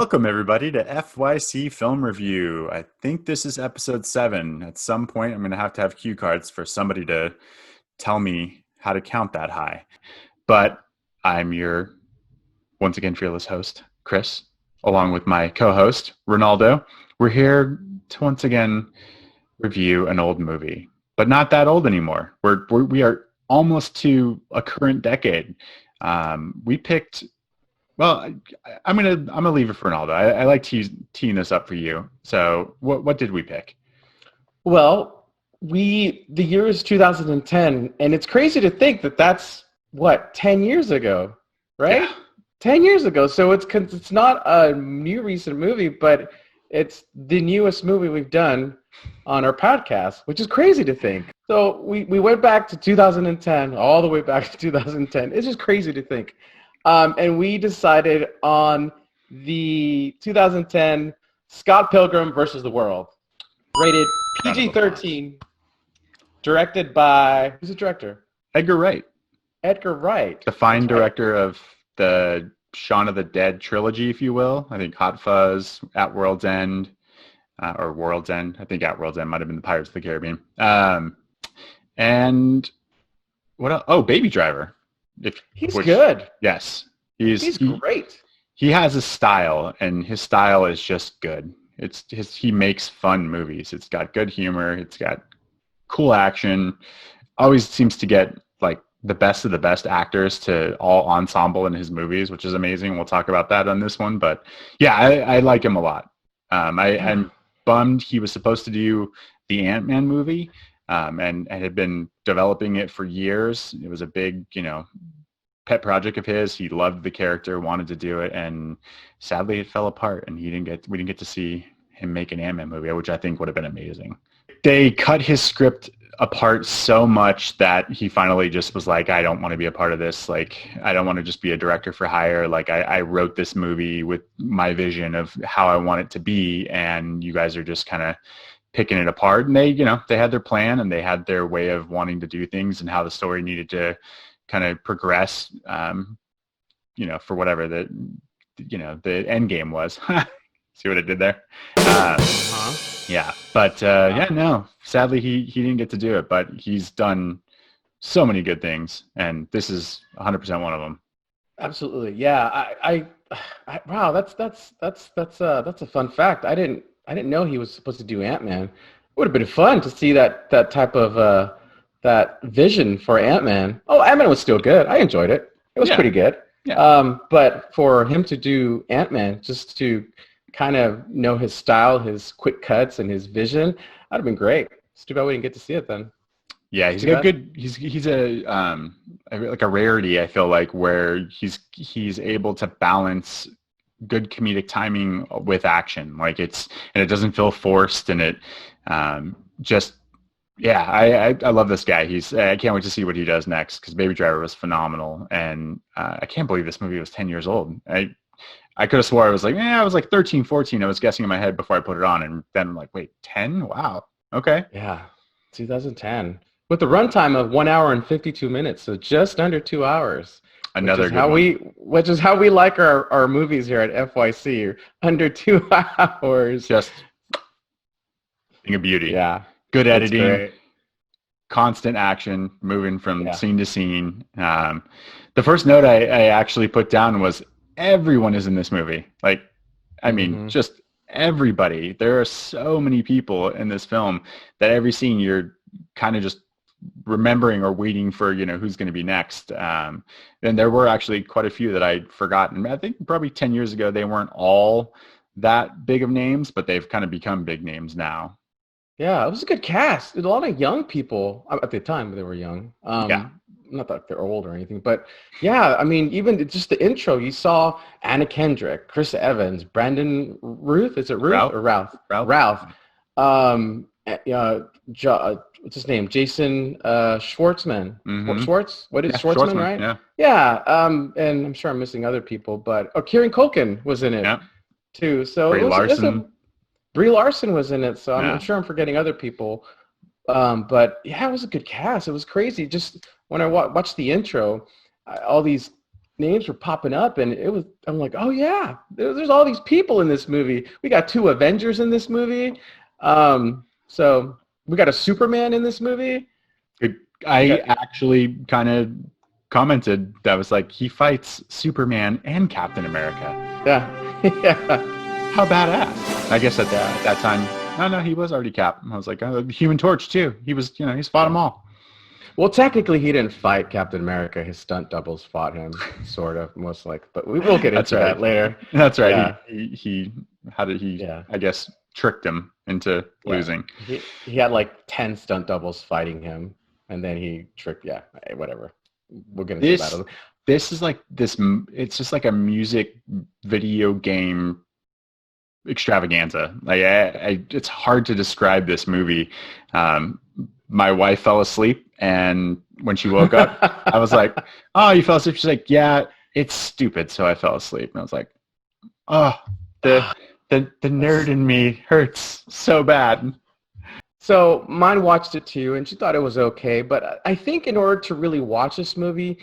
Welcome, everybody, to FYC Film Review. I think this is episode 7. At some point, I'm going to have cue cards for somebody to tell me how to count that high. But I'm your, once again, fearless host, Chris, along with my co-host, Rinaldo. We're here to once again review an old movie, but not that old anymore. We are almost to a current decade. We picked... Well, I'm gonna leave it for Ronaldo. I like teeing this up for you. So, what did we pick? Well, the year is 2010, and it's crazy to think that that's 10 years ago, right? Yeah. 10 years ago. So it's not a new recent movie, but it's the newest movie we've done on our podcast, which is crazy to think. So we went back to 2010, all the way back to 2010. It's just crazy to think. And we decided on the 2010 Scott Pilgrim versus the World, rated PG-13, directed by, who's the director? Edgar Wright. Edgar Wright. The fine director of the Shaun of the Dead trilogy, if you will. I think Hot Fuzz, At World's End, or World's End. I think At World's End might have been the Pirates of the Caribbean. And what else? Oh, Baby Driver. He's good. Yes. He's great. He has a style, and his style is just good. He makes fun movies. It's got good humor. It's got cool action. Always seems to get like the best of the best actors to all ensemble in his movies, which is amazing. We'll talk about that on this one. But yeah, I like him a lot. I'm bummed he was supposed to do the Ant-Man movie. And had been developing it for years. It was a big, pet project of his. He loved the character, wanted to do it, and sadly it fell apart. And we didn't get to see him make an Ant-Man movie, which I think would have been amazing. They cut his script apart so much that he finally just was like, I don't want to be a part of this. Like, I don't want to just be a director for hire. Like, I wrote this movie with my vision of how I want it to be, and you guys are just kind of picking it apart. And they had their plan, and they had their way of wanting to do things and how the story needed to kind of progress, for whatever the end game was. See what I did there? Yeah. But no, sadly he didn't get to do it, but he's done so many good things, and this is 100% one of them. Absolutely. Yeah. I wow, that's a fun fact. I didn't know he was supposed to do Ant-Man. It would have been fun to see that type of that vision for Ant-Man. Oh, Ant-Man was still good. I enjoyed it. It was pretty good. Yeah. But for him to do Ant-Man, just to kind of know his style, his quick cuts, and his vision, that'd have been great. It's too bad we didn't get to see it then. Yeah, he's got good. He's a like a rarity. I feel like where he's able to balance good comedic timing with action, and it doesn't feel forced, and it I love this guy. I can't wait to see what he does next, because Baby Driver was phenomenal, and I can't believe this movie was 10 years old. I could have swore I was like, I was like 13, 14. I was guessing in my head before I put it on, and then I'm like, wait, 10? Wow. Okay. Yeah, 2010 with a runtime of 1 hour and 52 minutes, so just under 2 hours. Another which is how we like our movies here at FYC, under 2 hours. Just thing of beauty. Yeah. Good editing, constant action, moving from scene to scene. The first note I actually put down was everyone is in this movie. Like, I mean, just everybody. There are so many people in this film that every scene you're kind of just remembering or waiting for, who's going to be next. And there were actually quite a few that I'd forgotten. I think probably 10 years ago, they weren't all that big of names, but they've kind of become big names now. Yeah, it was a good cast. A lot of young people at the time. They were young. Not that they're old or anything, but yeah, I mean, even just the intro, you saw Anna Kendrick, Chris Evans, Brandon Ruth. Is it Ruth or Ralph? Ralph. What's his name? Jason Schwartzman. Schwartz? What is Schwartzman, right? Yeah. Yeah. And I'm sure I'm missing other people, but Kieran Culkin was in it too. So Brie Larson was in it, so I'm sure I'm forgetting other people. But yeah, it was a good cast. It was crazy. Just when I watched the intro, all these names were popping up, and I'm like, oh yeah, there's all these people in this movie. We got 2 Avengers in this movie. So we got a Superman in this movie. I actually kind of commented that was like, he fights Superman and Captain America. Yeah. Yeah. How badass. I guess at that time, no, he was already Cap. I was like, Human Torch too. He was, he's fought them all. Well, technically, he didn't fight Captain America. His stunt doubles fought him, sort of, most like. But we will get into that later. That's right. Yeah. He how did he? Yeah. I guess tricked him into losing. He had like 10 stunt doubles fighting him, and then he tricked. Yeah, whatever. We'll get into that. This is like this. It's just like a music video game extravaganza. Like it's hard to describe this movie. My wife fell asleep, and when she woke up, I was like, "Oh, you fell asleep?" She's like, "Yeah, it's stupid." So I fell asleep, and I was like, "Oh, the nerd in me hurts so bad." So mine watched it too, and she thought it was okay. But I think in order to really watch this movie,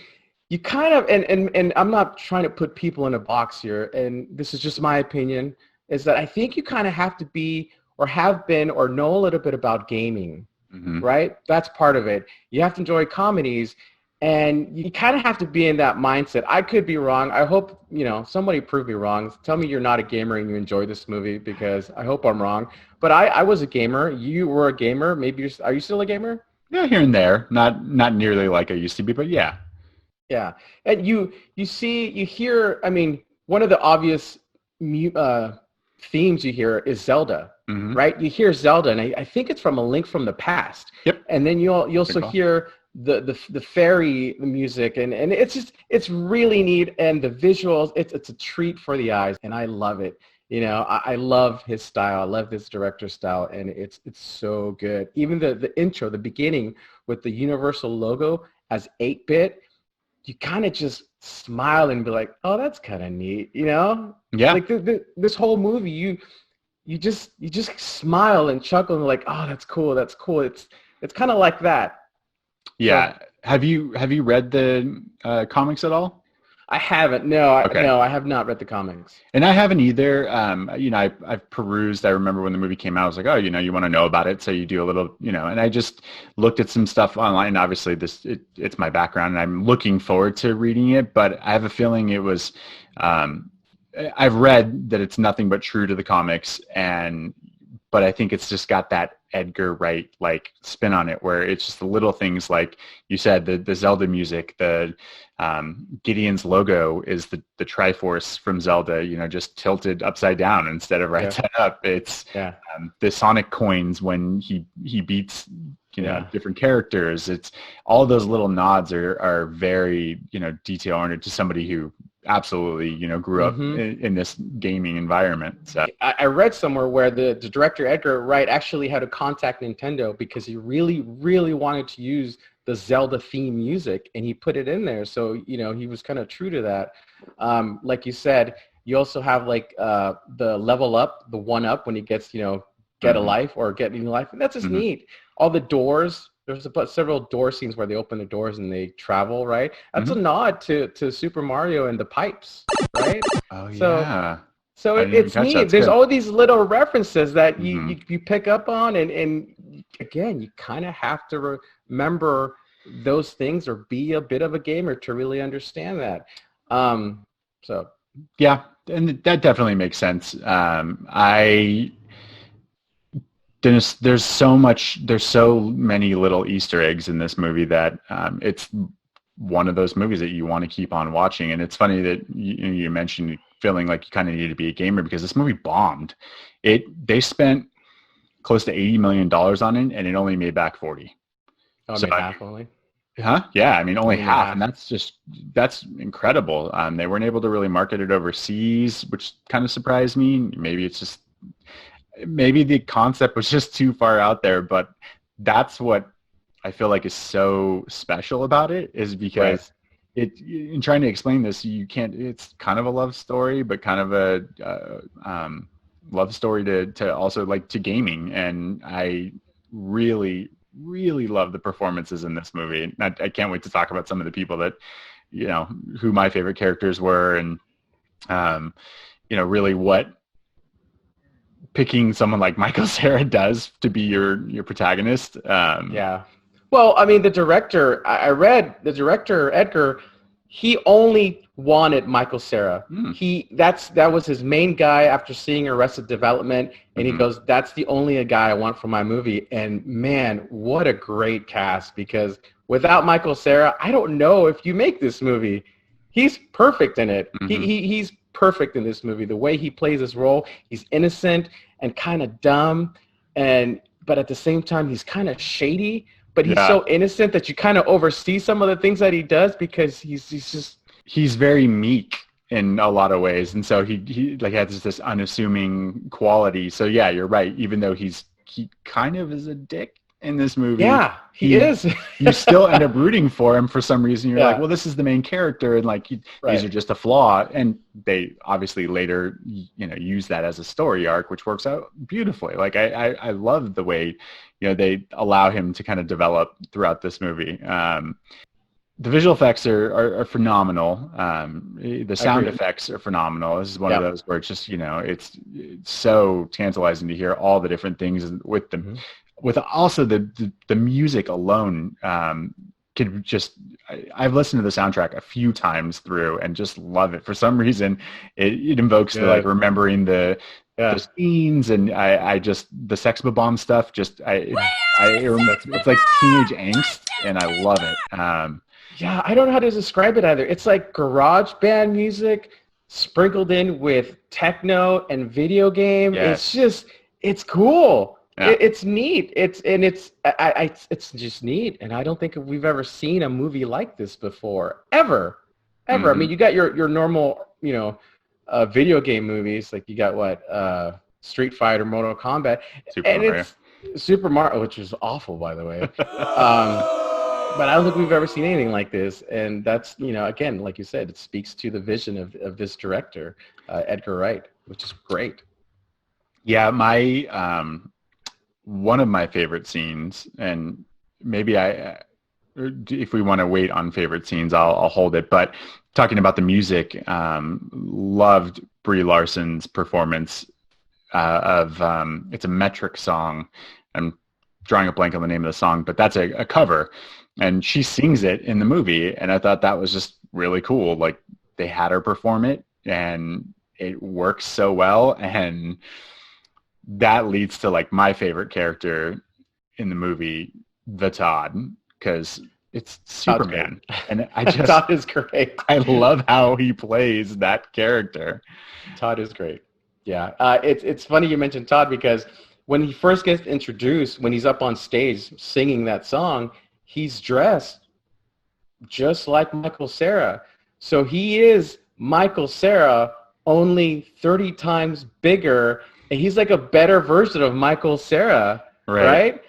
you kind of and I'm not trying to put people in a box here, and this is just my opinion, is that I think you kind of have to be or have been or know a little bit about gaming. Mm-hmm. Right? That's part of it. You have to enjoy comedies, and you kind of have to be in that mindset. I could be wrong. I hope, somebody prove me wrong. Tell me you're not a gamer and you enjoy this movie, because I hope I'm wrong. But I was a gamer. You were a gamer. Maybe are you still a gamer? Yeah, here and there. Not nearly like I used to be, but yeah. Yeah. And you hear, one of the obvious themes you hear is Zelda. Mm-hmm. Right? You hear Zelda, and I think it's from A Link from the Past. Yep. And then you also hear the fairy music, and it's really neat, and the visuals, it's a treat for the eyes, and I love it. I love his style. I love this director's style, and it's so good. Even the intro, the beginning with the Universal logo as 8-bit, you kind of just smile and be like, oh, that's kind of neat, Yeah. Like this whole movie, you just smile and chuckle and like, oh, that's cool. That's cool. It's kind of like that. Yeah. So, have you read the comics at all? I haven't. No, okay. No, I have not read the comics. And I haven't either. I've perused. I remember when the movie came out, I was like, oh, you want to know about it. So you do a little, and I just looked at some stuff online. Obviously it's my background, and I'm looking forward to reading it, but I have a feeling it was, I've read that it's nothing but true to the comics, but I think it's just got that Edgar Wright like spin on it, where it's just the little things like you said, the Zelda music, the Gideon's logo is the Triforce from Zelda, just tilted upside down instead of right side up. It's the Sonic coins when he beats different characters. It's all those little nods are very detail oriented to somebody who absolutely grew up in this gaming environment. So I read somewhere where the director Edgar Wright actually had to contact Nintendo because he really wanted to use the Zelda theme music, and he put it in there. So he was kind of true to that. Like you said, you also have like the level up, the 1-up when he gets get a life or get a new life, and that's just neat. All the doors. There's several door scenes where they open the doors and they travel, right? That's a nod to Super Mario and the pipes, right? Oh, yeah. So it's neat. There's all these little references that you pick up on, and again, you kind of have to remember those things or be a bit of a gamer to really understand that. Yeah, and that definitely makes sense. There's so many little Easter eggs in this movie that it's one of those movies that you want to keep on watching. And it's funny that you mentioned feeling like you kind of need to be a gamer, because this movie bombed. They spent close to $80 million on it, and it only made back 40. Oh, so half only? Huh? Yeah, only half, and that's incredible. They weren't able to really market it overseas, which kind of surprised me. Maybe the concept was just too far out there, but that's what I feel like is so special about it, is because in trying to explain this, it's kind of a love story, but kind of a love story to also like to gaming. And I really love the performances in this movie. I can't wait to talk about some of the people that who my favorite characters were, and really what picking someone like Michael Cera does to be your protagonist. Yeah. Well, I mean, the director, I read the director, Edgar, he only wanted Michael Cera. That was his main guy after seeing Arrested Development, and he goes, that's the only guy I want for my movie. And man, what a great cast, because without Michael Cera, I don't know if you make this movie. He's perfect in it. He's perfect in this movie. The way he plays his role, he's innocent and kind of dumb, but at the same time, he's kind of shady. But he's so innocent that you kind of oversee some of the things that he does, because he's very meek in a lot of ways, and so he like has this unassuming quality. So yeah, you're right. Even though he kind of is a dick in this movie, he is. You still end up rooting for him for some reason. You're like, well, this is the main character, and like these are just a flaw. And they obviously later use that as a story arc, which works out beautifully. Like I love the way they allow him to kind of develop throughout this movie. The visual effects are phenomenal. The sound effects are phenomenal. This is one of those where it's just it's so tantalizing to hear all the different things with them. With also the music alone, could just I've listened to the soundtrack a few times through and just love it. For some reason, it invokes the like remembering the scenes, and I just the Sex Bomb stuff. It's like teenage angst, and I love it. I don't know how to describe it either. It's like garage band music sprinkled in with techno and video game. It's cool. Yeah. It's neat. It's just neat. And I don't think we've ever seen a movie like this before, ever. I mean, you got your normal, video game movies. Like you got Street Fighter, Mortal Kombat, Super Mario, which is awful, by the way. But I don't think we've ever seen anything like this. And that's, again, like you said, it speaks to the vision of this director, Edgar Wright, which is great. Yeah, one of my favorite scenes, and maybe if we want to wait on favorite scenes, I'll hold it. But talking about the music, loved Brie Larson's performance of it's a Metric song. I'm drawing a blank on the name of the song, but that's a cover, and she sings it in the movie, and I thought that was just really cool. Like they had her perform it, and it works so well, and that leads to like my favorite character in the movie, the Todd, because it's Superman, and Todd is great. I love how he plays that character. Todd is great. Yeah, it's funny you mentioned Todd, because when he first gets introduced, when he's up on stage singing that song, he's dressed just like Michael Cera. So he is Michael Cera, only 30 times bigger. And he's like a better version of Michael Cera, right?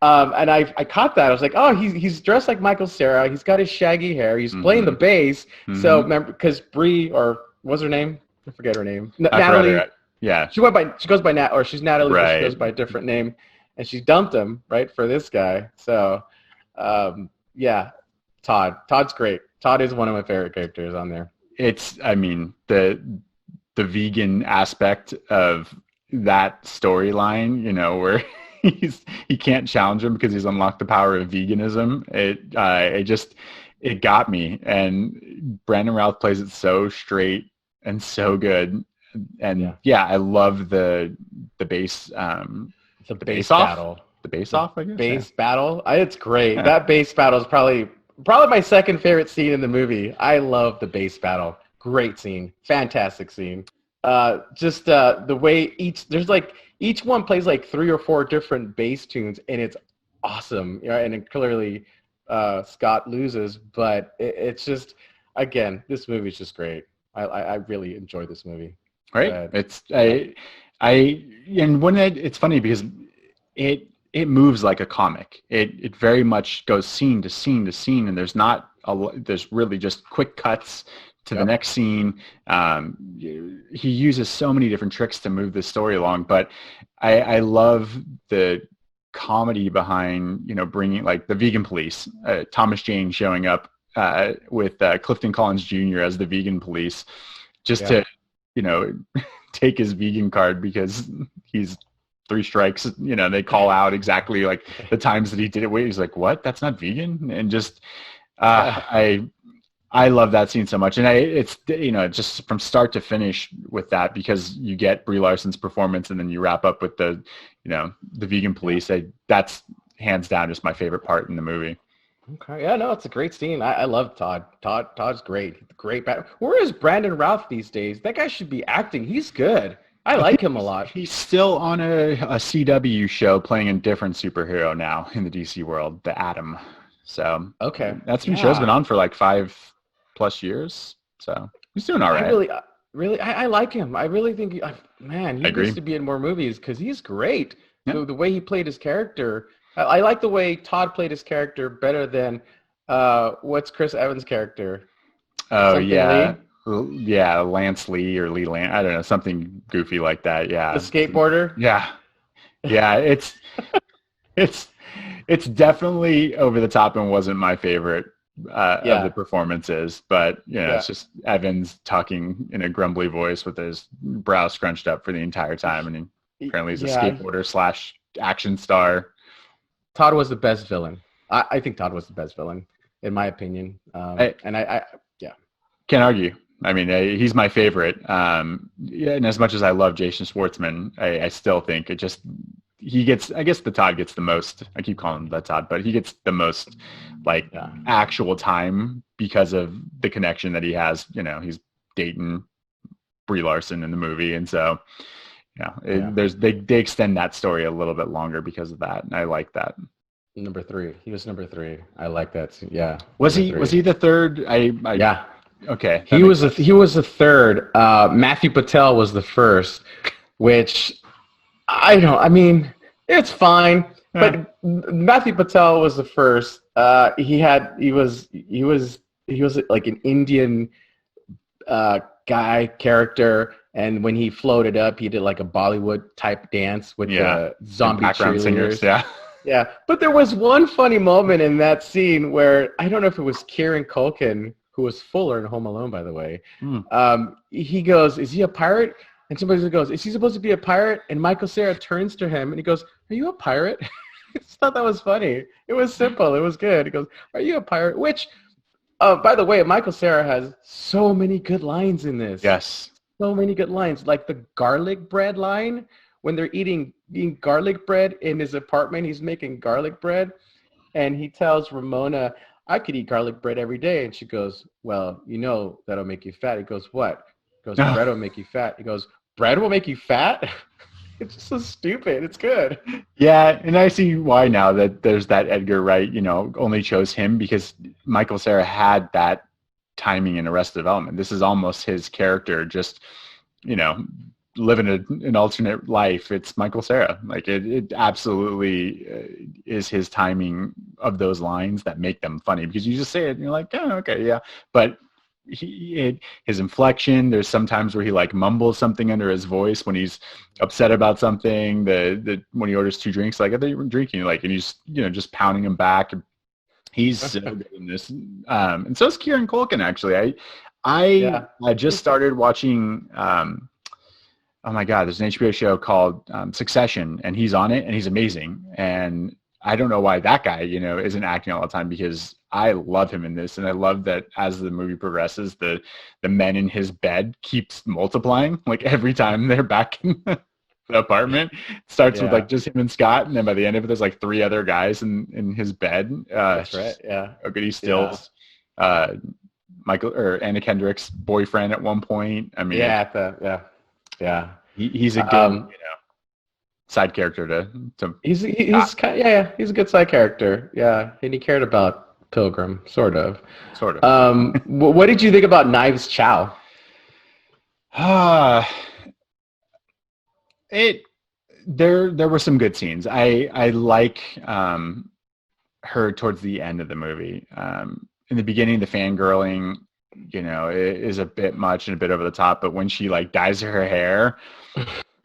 And I caught that. I was like, oh, he's dressed like Michael Cera. He's got his shaggy hair. He's playing the bass. So remember, because Brie, or what's her name? I forget her name. Natalie. Yeah. She goes by Nat, or she's Natalie. Right. She goes by a different name, and she dumped him for this guy. So, Todd's great. Todd is one of my favorite characters on there. I mean, the vegan aspect of that storyline, where he can't challenge him because he's unlocked the power of veganism. It got me, and Brandon Routh plays it so straight and so good. And I love the bass, the bass battle, the bass off, I guess. Bass battle. It's great. Yeah. That bass battle is probably my second favorite scene in the movie. I love the bass battle. Great scene. Fantastic scene. Just the way each one plays like 3 or 4 different bass tunes, and it's awesome. And it clearly Scott loses, but it's just, again, this movie is just great. I really enjoy this movie. Right. It's it's funny because it moves like a comic. It very much goes scene to scene to scene, and there's really just quick cuts to the next scene. He uses so many different tricks to move the story along, but I love the comedy behind, bringing like the vegan police, Thomas Jane showing up with Clifton Collins Jr. as the vegan police, just Yeah. to, you know, take his vegan card because he's 3 strikes. You know, they call out exactly like the times that he did it. He's like, "What? That's not vegan?" And just I love that scene so much, and it's, you know, just from start to finish with that, because you get Brie Larson's performance, and then you wrap up with the, you know, the vegan police. That's hands down just my favorite part in the movie. Okay. Yeah, no, it's a great scene. I love Todd. Todd's great. Great. Where is Brandon Routh these days? That guy should be acting. He's good. I like him a lot. He's still on a CW show playing a different superhero now in the DC world, the Atom. So Okay. show's been on for like 5+ years. So he's doing all right. I like him. I really think, he needs to be in more movies because he's great. Yeah. The way he played his character. I like the way Todd played his character better than what's Chris Evans' character? Oh, Something yeah. Lee? Yeah, Lance Lee or Lee Lance. I don't know, something goofy like that. Yeah. The skateboarder? Yeah. Yeah, it's definitely over the top and wasn't my favorite of the performances, but you know, it's just Evans talking in a grumbly voice with his brow scrunched up for the entire time, and apparently he's a skateboarder / action star. Todd was the best villain. I think Todd was the best villain, in my opinion. I can't argue. I mean, he's my favorite. And as much as I love Jason Schwartzman, I still think I guess the Todd gets the most. I keep calling him the Todd, but he gets the most actual time because of the connection that he has. You know, he's dating Brie Larson in the movie, and so they extend that story a little bit longer because of that, and I like that. Number 3. He was number 3. I like that. Yeah. Was he the third? Yeah. Okay. He was the third. Matthew Patel was the first, which it's fine. But Matthew Patel was the first. He was like an Indian guy character, and when he floated up, he did like a Bollywood type dance with the zombie cheerleaders. Yeah. But there was one funny moment in that scene where I don't know if it was Kieran Culkin, who was Fuller in Home Alone, by the way. He goes, "Is he a pirate?" And somebody goes, "Is he supposed to be a pirate?" And Michael Cera turns to him and he goes, "Are you a pirate?" I just thought that was funny. It was simple. It was good. He goes, "Are you a pirate?" Which, by the way, Michael Cera has so many good lines in this. Yes. So many good lines. Like the garlic bread line. When they're eating garlic bread in his apartment, he's making garlic bread. And he tells Ramona, "I could eat garlic bread every day." And she goes, "Well, you know that'll make you fat." He goes, "What?" He goes, "Bread will make you fat." He goes, "Bread will make you fat?" It's just so stupid. It's good. Yeah, and I see why now that there's that Edgar Wright, you know, only chose him because Michael Cera had that timing in Arrested Development. This is almost his character just, you know, living an alternate life. It's Michael Cera. Like it absolutely is his timing of those lines that make them funny, because you just say it and you're like, "Oh, okay, yeah." But his inflection, there's sometimes where he like mumbles something under his voice when he's upset about something. When he orders 2 drinks, like, "I thought you were drinking," like, and he's, you know, just pounding him back. He's so good in this. And so is Kieran Culkin, actually. I just started watching oh my God, there's an HBO show called Succession, and he's on it, and he's amazing. And I don't know why that guy, you know, isn't acting all the time, because I love him in this. And I love that as the movie progresses, the men in his bed keeps multiplying. Like every time they're back in the apartment, it starts with like just him and Scott. And then by the end of it, there's like 3 other guys in his bed. That's right. Yeah. Goody Stills, Michael or Anna Kendrick's boyfriend at one point. I mean, he's a good, you know, side character to he's a good side character. Yeah. And he cared about Pilgrim, sort of. What did you think about Knives Chow? There were some good scenes. I like her towards the end of the movie. In the beginning, the fangirling, you know, is a bit much and a bit over the top. But when she like dyes her hair,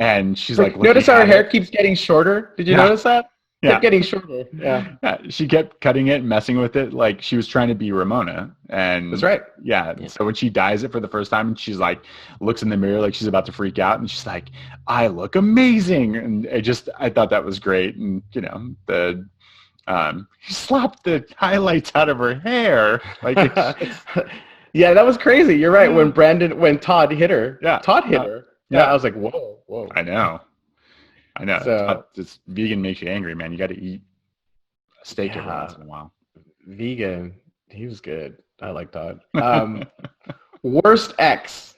and she's like, notice how her hair keeps getting shorter. Did you notice that? Kept getting shorter. Yeah. Yeah, she kept cutting it and messing with it like she was trying to be Ramona. And That's right. Yeah. So when she dyes it for the first time and she's like looks in the mirror like she's about to freak out and she's like, I look amazing. And I thought that was great. And he slapped the highlights out of her hair. Like yeah, that was crazy. You're right. When Todd hit her. Yeah. Todd hit her. Yeah, I was like, whoa. I know. So, this vegan makes you angry, man. You got to eat a steak every once in a while. Vegan. He was good. I like Todd. Worst ex.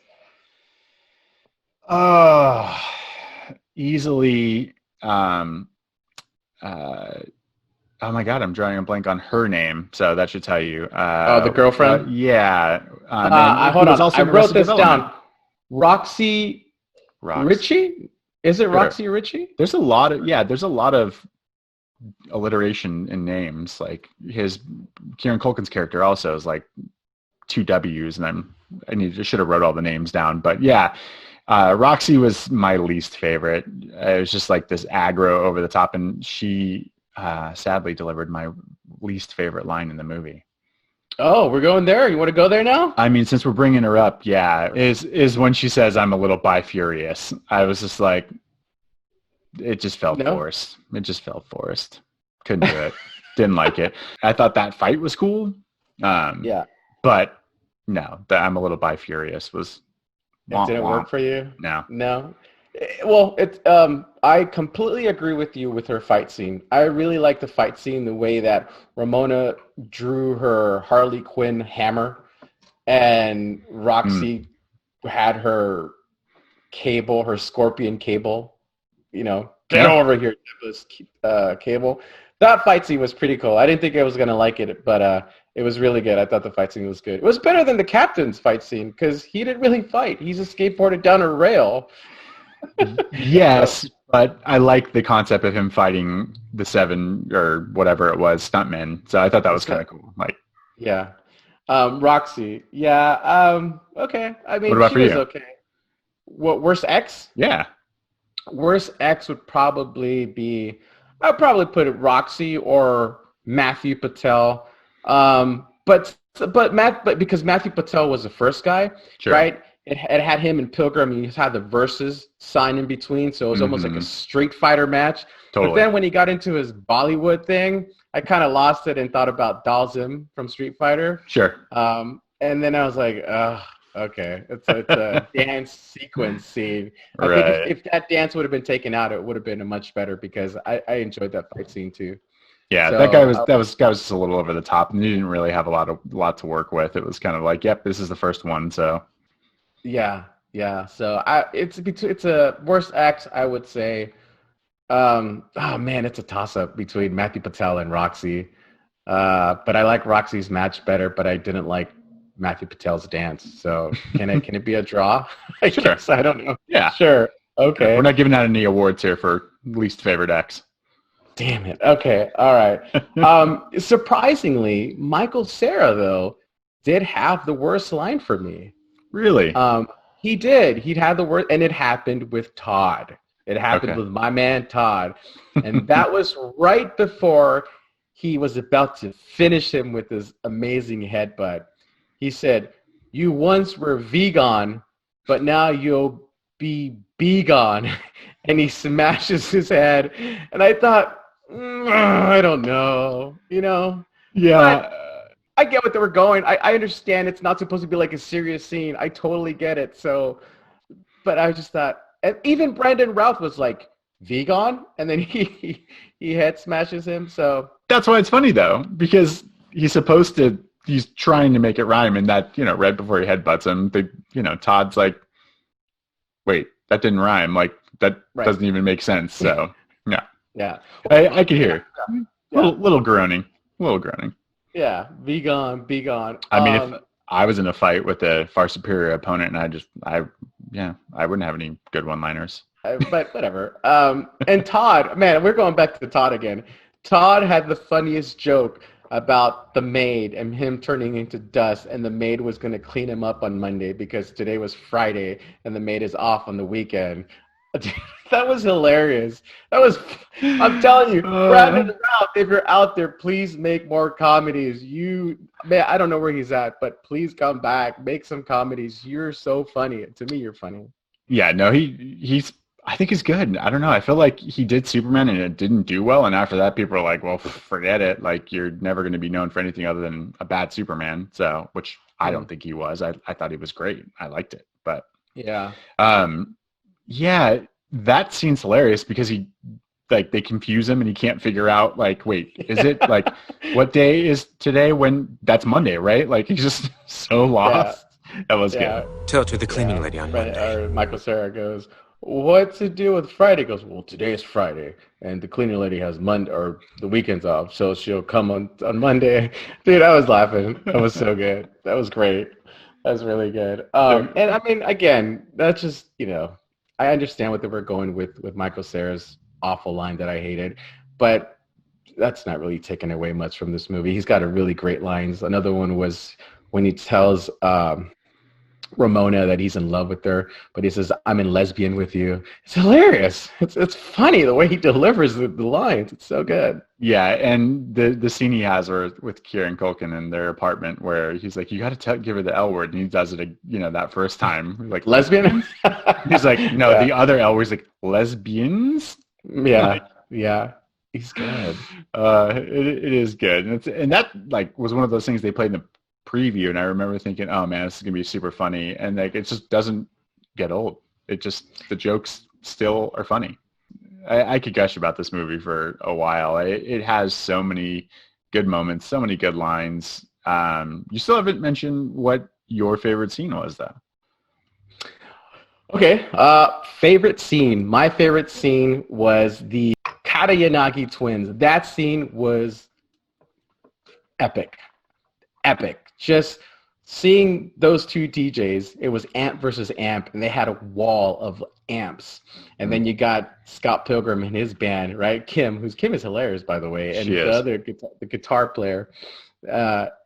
Easily. Oh my God, I'm drawing a blank on her name, so that should tell you. The girlfriend. Yeah. Hold on. I wrote this down. Roxy Ritchie. Is it Roxy Ritchie? There's a lot of alliteration in names. Like Kieran Culkin's character also is like 2 W's, and I should have wrote all the names down. But yeah, Roxy was my least favorite. It was just like this aggro over the top, and she sadly delivered my least favorite line in the movie. Oh, we're going there? You want to go there now? I mean, since we're bringing her up, yeah, is when she says, I'm a little bi-furious. I was just like, it just felt forced. It just felt forced. Couldn't do it. Didn't like it. I thought that fight was cool. Yeah. But no, that I'm a little bi-furious was... It didn't work for you? No. Well, I completely agree with you with her fight scene. I really like the fight scene, the way that Ramona drew her Harley Quinn hammer and Roxy had her cable, her scorpion cable, get over here, cable. That fight scene was pretty cool. I didn't think I was going to like it, but it was really good. I thought the fight scene was good. It was better than the captain's fight scene because he didn't really fight. He just skateboarded down a rail. Yes, but I like the concept of him fighting the 7 or whatever it was stuntmen. So I thought that was kind of cool. Like, yeah, Roxy. Yeah. Okay. I mean, what about she for was you? okay. What, worst ex? Yeah. Worst ex would probably be. I'd probably put it Roxy or Matthew Patel. But because Matthew Patel was the first guy, Sure. right? It had him in Pilgrim. He had the versus sign in between, so it was almost like a Street Fighter match. Totally. But then when he got into his Bollywood thing, I kind of lost it and thought about Dalsim from Street Fighter. Sure. And then I was like, okay, it's a dance sequence scene. I think if that dance would have been taken out, it would have been a much better because I enjoyed that fight scene too. Yeah, So, that guy was just a little over the top, and he didn't really have a lot to work with. It was kind of like, yep, this is the first one, so. Yeah. So it's a worst ex, I would say. It's a toss-up between Matthew Patel and Roxy. But I like Roxy's match better, but I didn't like Matthew Patel's dance. So can it be a draw? I guess. I don't know. Yeah. Sure. Okay. We're not giving out any awards here for least favorite ex. Damn it. Okay. All right. Surprisingly, Michael Cera, though, did have the worst line for me. Really? He did. He'd had the worst, and it happened with Todd. It happened with my man Todd. And that was right before he was about to finish him with his amazing headbutt. He said, "You once were vegan, but now you'll be gone." And he smashes his head. And I thought, I don't know, Yeah. But I get what they were going. I understand it's not supposed to be like a serious scene. I totally get it. So, but I just thought, and even Brandon Routh was like, vegan? And then he head smashes him. So That's why it's funny, though, because he's trying to make it rhyme, and that, right before he headbutts him, Todd's like, wait, that didn't rhyme. Like, that doesn't even make sense. So, yeah. Yeah. I could hear. Yeah. Little groaning. Yeah, vegan. I mean, if I was in a fight with a far superior opponent, and I wouldn't have any good one-liners. But whatever. And Todd, man, we're going back to Todd again. Todd had the funniest joke about the maid and him turning into dust, and the maid was going to clean him up on Monday because today was Friday and the maid is off on the weekend. That was hilarious. That was, I'm telling you, Brandon Routh, if you're out there, please make more comedies. Man, I don't know where he's at, but please come back, make some comedies. You're so funny. To me, you're funny. Yeah, no, he's. I think he's good. I don't know. I feel like he did Superman and it didn't do well, and after that, people are like, "Well, forget it. Like you're never going to be known for anything other than a bad Superman." So, which I don't think he was. I thought he was great. I liked it, but yeah, yeah, that scene's hilarious because they confuse him and he can't figure out like, wait, is it like what day is today? When that's Monday, right? Like he's just so lost. Yeah. That was good. Tell to the cleaning lady on Monday. Michael Cera goes, "What's to do with Friday?" He goes, "Well, today is Friday, and the cleaning lady has Monday or the weekends off, so she'll come on Monday." Dude, I was laughing. That was so good. That was great. That was really good. And I mean, again, that's just I understand what they were going with Michael Cera's awful line that I hated, but that's not really taking away much from this movie. He's got a really great lines. Another one was when he tells Ramona that he's in love with her, but he says, "I'm in lesbian with you." It's hilarious. It's funny the way he delivers the lines. It's so good. Yeah, and the scene he has with Kieran Culkin in their apartment where he's like, "You got to give her the L word," and he does it, that first time, like lesbian. He's like, "No, the other L word." He's like, "Lesbians." Yeah, yeah. He's good. It is good, and that like was one of those things they played in the preview, and I remember thinking, oh man, this is gonna be super funny, and like it just doesn't get old. It just, the jokes still are funny. I could gush about this movie for a while. It has so many good moments, so many good lines. You still haven't mentioned what your favorite scene was though. Okay, favorite scene. My favorite scene was the Katayanagi twins. That scene was epic. Just seeing those two DJs, it was amp versus amp, and they had a wall of amps. And then you got Scott Pilgrim and his band, right? Kim is hilarious, by the way, and the guitar player,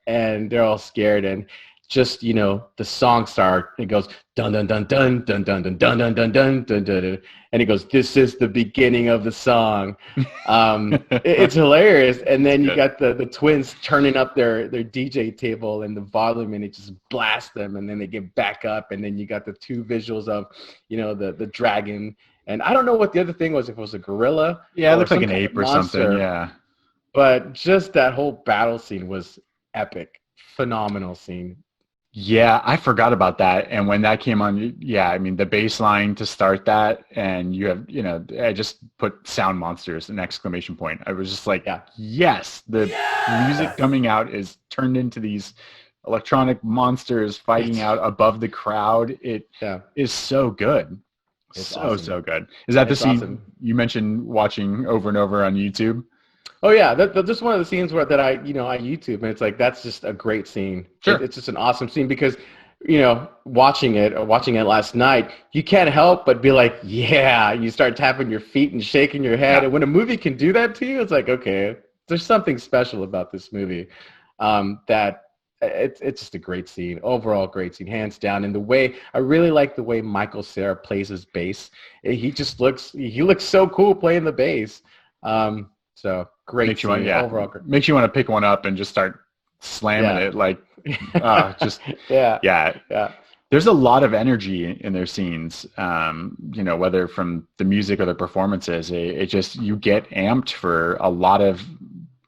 and they're all scared. And just the song start. It goes dun dun dun dun dun dun dun dun dun dun dun dun dun, and it goes, "This is the beginning of the song." It's hilarious. And then you got the twins turning up their DJ table and the volume, and it just blasts them, and then they get back up, and then you got the two visuals of the dragon, and I don't know what the other thing was, if it was a gorilla. Yeah, it looks like an ape or something. Yeah, but just that whole battle scene was epic, phenomenal scene. Yeah, I forgot about that. And when that came on, yeah, I mean, the bass line to start that, and you have, I just put sound monsters, an exclamation point. I was just like, yes, the music coming out is turned into these electronic monsters fighting out above the crowd. It is so good. It's awesome. So good. Is that the scene you mentioned watching over and over on YouTube? Oh yeah, that's just one of the scenes that I YouTube, and it's like, that's just a great scene. Sure. It's just an awesome scene because, watching it last night, you can't help but be like, yeah, you start tapping your feet and shaking your head. And when a movie can do that to you, it's like, okay, there's something special about this movie. That it's just a great scene, overall great scene, hands down. And I really like the way Michael Cera plays his bass. He looks so cool playing the bass. So great scene, overall. Makes you want to pick one up and just start slamming it, like, yeah. There's a lot of energy in their scenes, whether from the music or the performances. It just, you get amped for a lot of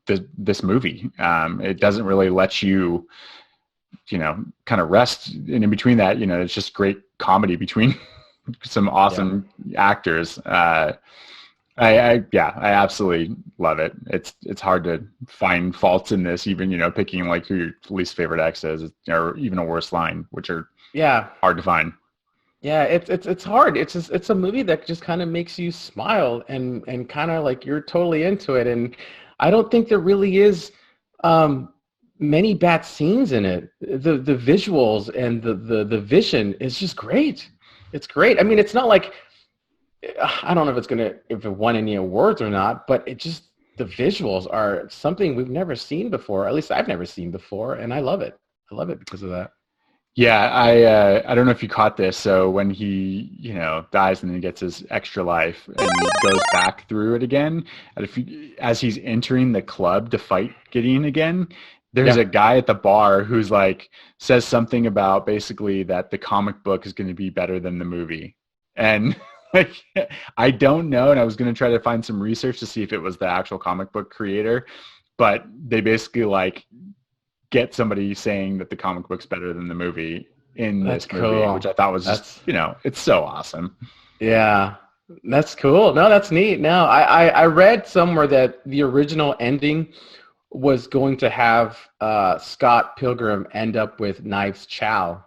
this movie. It doesn't really let you, kind of rest. And in between that, it's just great comedy between some awesome actors. I absolutely love it. It's hard to find faults in this, even picking like who your least favorite ex is, or even a worse line, which are hard to find. Yeah, it's hard. It's a movie that just kind of makes you smile and kind of like you're totally into it. And I don't think there really is many bad scenes in it. The visuals and the vision is just great. It's great. I mean, it's not like, I don't know if it won any awards or not, but the visuals are something we've never seen before. At least I've never seen before, and I love it. I love it because of that. Yeah, I don't know if you caught this. So when he, dies and then gets his extra life and he goes back through it again, and as he's entering the club to fight Gideon again, there's a guy at the bar who's like says something about basically that the comic book is going to be better than the movie. And like I don't know, and I was going to try to find some research to see if it was the actual comic book creator, but they basically like get somebody saying that the comic book's better than the movie in this movie, which I thought was just, it's so awesome. Yeah, that's cool. No, that's neat. No, I read somewhere that the original ending was going to have Scott Pilgrim end up with Knives Chow.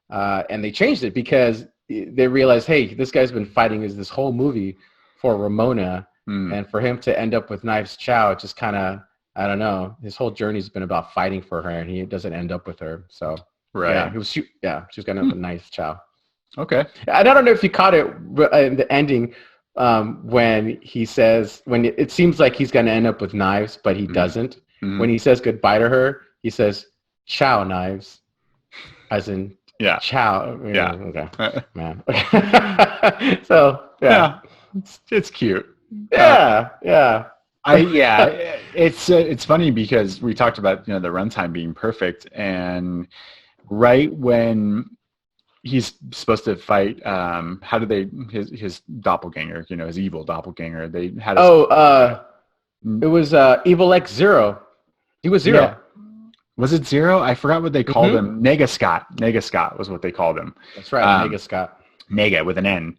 And they changed it because they realized, hey, this guy's been fighting this whole movie for Ramona. And for him to end up with Knives Chow, it just kind of, I don't know. His whole journey's been about fighting for her, and he doesn't end up with her. So, right. She's going to have a Knives Chow. Okay. I don't know if you caught it in the ending when he says, when it seems like he's going to end up with knives, but he doesn't. When he says goodbye to her, he says, "Chow knives," as in chow. Yeah. Okay. Man. So, yeah. It's cute. Yeah. It's funny because we talked about, the runtime being perfect, and right when he's supposed to fight, how do they his doppelganger, his evil doppelganger? They had it was Evil X Zero. He was Zero. Yeah. Was it Zero? I forgot what they called him. Nega Scott. Nega Scott was what they called him. That's right, Nega Scott. Nega with an N.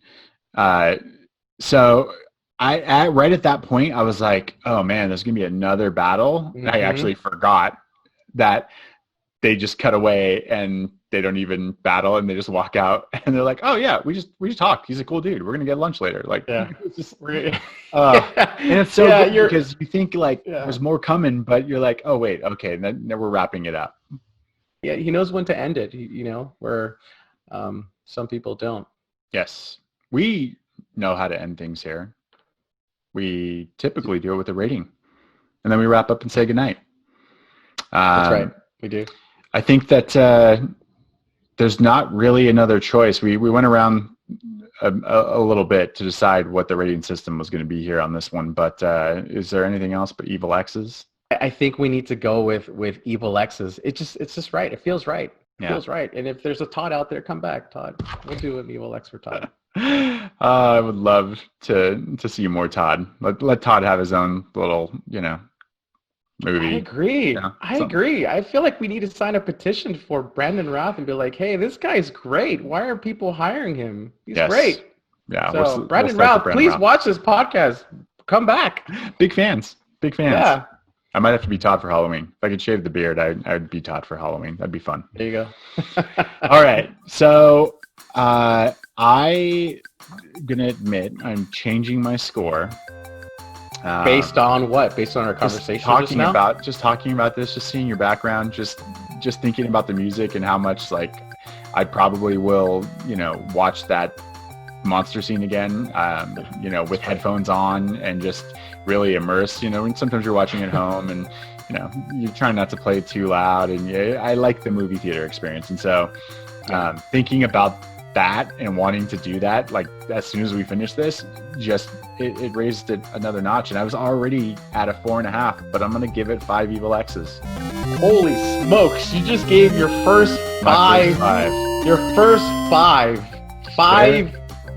So I right at that point, I was like, oh man, there's going to be another battle. I actually forgot that they just cut away and they don't even battle, and they just walk out, and they're like, oh yeah, we just talked. He's a cool dude. We're going to get lunch later. Like, it's just, and it's so good because you think like there's more coming, but you're like, oh wait, okay, then we're wrapping it up. Yeah, he knows when to end it, where some people don't. Yes. We know how to end things here. We typically do it with a rating, and then we wrap up and say goodnight. That's right. We do. I think that there's not really another choice. We went around a little bit to decide what the rating system was going to be here on this one, but is there anything else but Evil X's? I think we need to go with Evil X's. It's just right. It feels right. It feels right. And if there's a Todd out there, come back, Todd. We'll do an Evil X for Todd. I would love to see more Todd. Let Todd have his own little, movie. I agree. I agree. I feel like we need to sign a petition for Brandon Routh and be like, hey, this guy's great. Why are people hiring him? He's great. Yeah. So Brandon Routh, please watch this podcast. Come back. Big fans. Yeah. I might have to be Todd for Halloween. If I could shave the beard, I'd be Todd for Halloween. That'd be fun. There you go. All right. So I'm going to admit I'm changing my score. Based on what? Based on our conversation just talking about this, just seeing your background, just thinking about the music and how much like I probably will, watch that monster scene again, with headphones on and just really immerse, and sometimes you're watching at home and, you're trying not to play it too loud, and I like the movie theater experience. And so thinking about that and wanting to do that, like as soon as we finish this, just it raised it another notch, and I was already at a 4.5, but I'm gonna give it 5 Evil X's. Holy smokes, you just gave your first five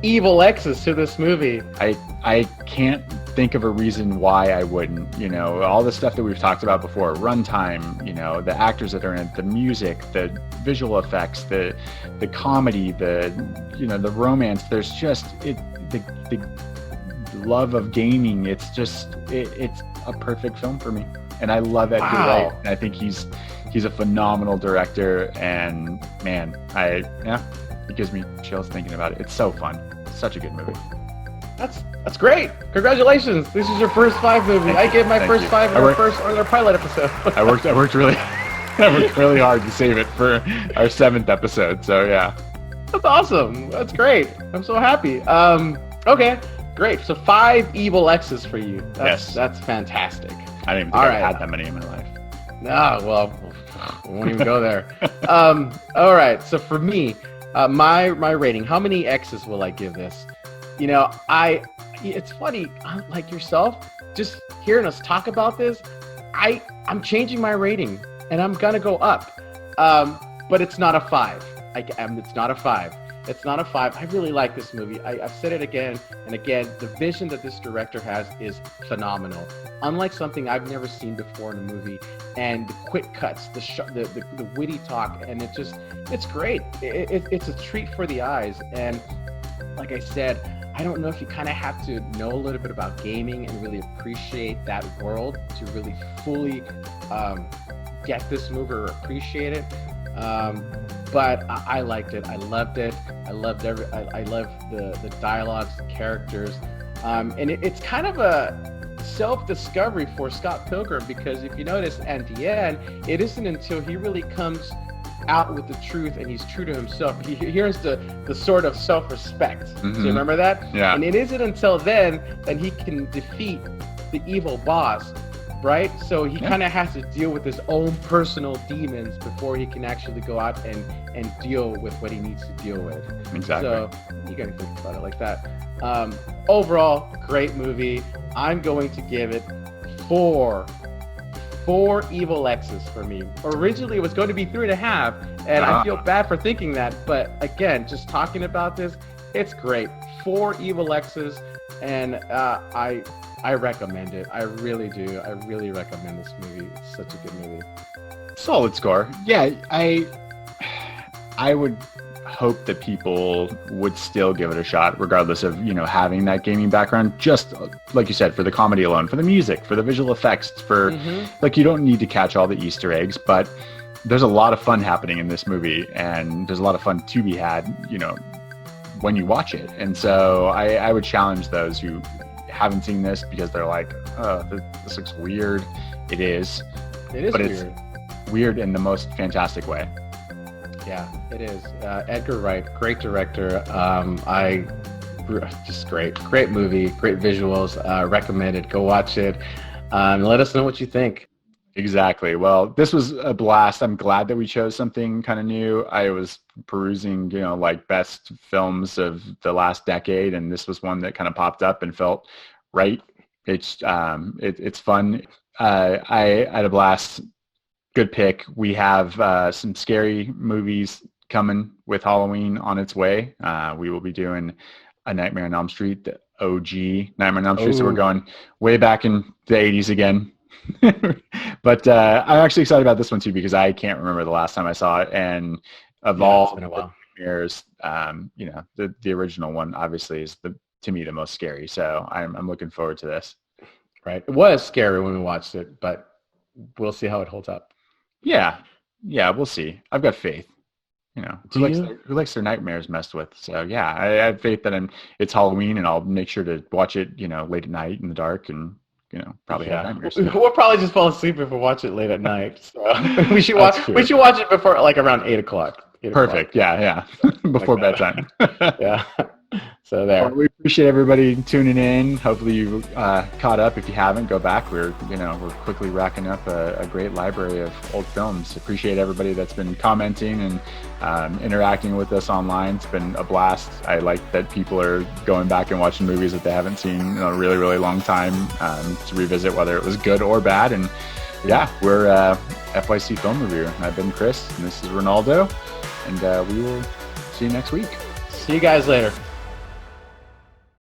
Evil X's to this movie. I can't think of a reason why I wouldn't. All the stuff that we've talked about before, runtime, the actors that are in it, the music, the visual effects, the comedy, the romance. There's just the love of gaming. It's just it's a perfect film for me, and I love Edgar Wright. And I think he's a phenomenal director, and man, it gives me chills thinking about it. It's so fun. It's such a good movie. That's great. Congratulations. This is your first 5 movie. I gave my first 5 in our pilot episode. I worked really hard to save it for our 7th episode. So yeah. That's awesome. That's great. I'm so happy. Okay, great. So 5 Evil X's for you. That's fantastic. I didn't even think I had that many in my life. Well, we won't even go there. All right. So for me, my rating, how many X's will I give this? It's funny, like yourself, just hearing us talk about this, I'm changing my rating and I'm going to go up. But it's not a 5. It's not a 5. It's not a 5. I really like this movie. I've said it again and again. The vision that this director has is phenomenal. Unlike something I've never seen before in a movie, and the quick cuts, the witty talk, and it's great. It's a treat for the eyes. And like I said, I don't know if you kind of have to know a little bit about gaming and really appreciate that world to really fully get this movie or appreciate it. But I liked it. I loved it. I loved I loved the dialogues, the characters, and it's kind of a self-discovery for Scott Pilgrim, because if you notice at the end, it isn't until he really comes out with the truth and he's true to himself. He hears the sort of self-respect. Mm-hmm. Do you remember that? Yeah. And it isn't until then that he can defeat the evil boss. Right? So he kind of has to deal with his own personal demons before he can actually go out and deal with what he needs to deal with. Exactly. So you got to think about it like that. Overall, great movie. I'm going to give it 4 evil X's for me. Originally, it was going to be 3.5, and I feel bad for thinking that. But again, just talking about this, it's great. 4 evil X's, and I recommend it. I really do. I really recommend this movie. It's such a good movie. Solid score. Yeah, I would hope that people would still give it a shot, regardless of, having that gaming background. Just like you said, for the comedy alone, for the music, for the visual effects, for you don't need to catch all the Easter eggs, but there's a lot of fun happening in this movie, and there's a lot of fun to be had, when you watch it. And so I would challenge those who haven't seen this because they're like, oh, this looks weird. It is. It is, but weird. It's weird in the most fantastic way. Yeah, it is. Edgar Wright, great director. Just great movie, great visuals. Recommended. Go watch it. Let us know what you think. Exactly. Well, this was a blast. I'm glad that we chose something kind of new. I was perusing, best films of the last decade, and this was one that kind of popped up and felt right. It's fun. I had a blast. Good pick. We have some scary movies coming with Halloween on its way. We will be doing A Nightmare on Elm Street, the OG Nightmare on Elm Street. So we're going way back in the 80s again. But I'm actually excited about this one too, because I can't remember the last time I saw it, and of all the nightmares, the original one obviously is to me the most scary. So I'm looking forward to this. Right, it was scary when we watched it, but we'll see how it holds up. Yeah, we'll see. I've got faith. Who likes their nightmares messed with? So yeah, I have faith that it's Halloween, and I'll make sure to watch it, late at night in the dark, and probably have nightmares. We'll probably just fall asleep if we watch it late at night. So we should watch it before, like, around 8 o'clock. Perfect. Yeah. Before bedtime. Yeah. So there. Well, we appreciate everybody tuning in. Hopefully you caught up. If you haven't, go back. We're quickly racking up a great library of old films. Appreciate everybody that's been commenting and interacting with us online. It's been a blast. I like that people are going back and watching movies that they haven't seen in a really, really long time to revisit whether it was good or bad. And yeah, we're FYC Film Review. I've been Chris, and this is Rinaldo, and we will see you next week. See you guys later.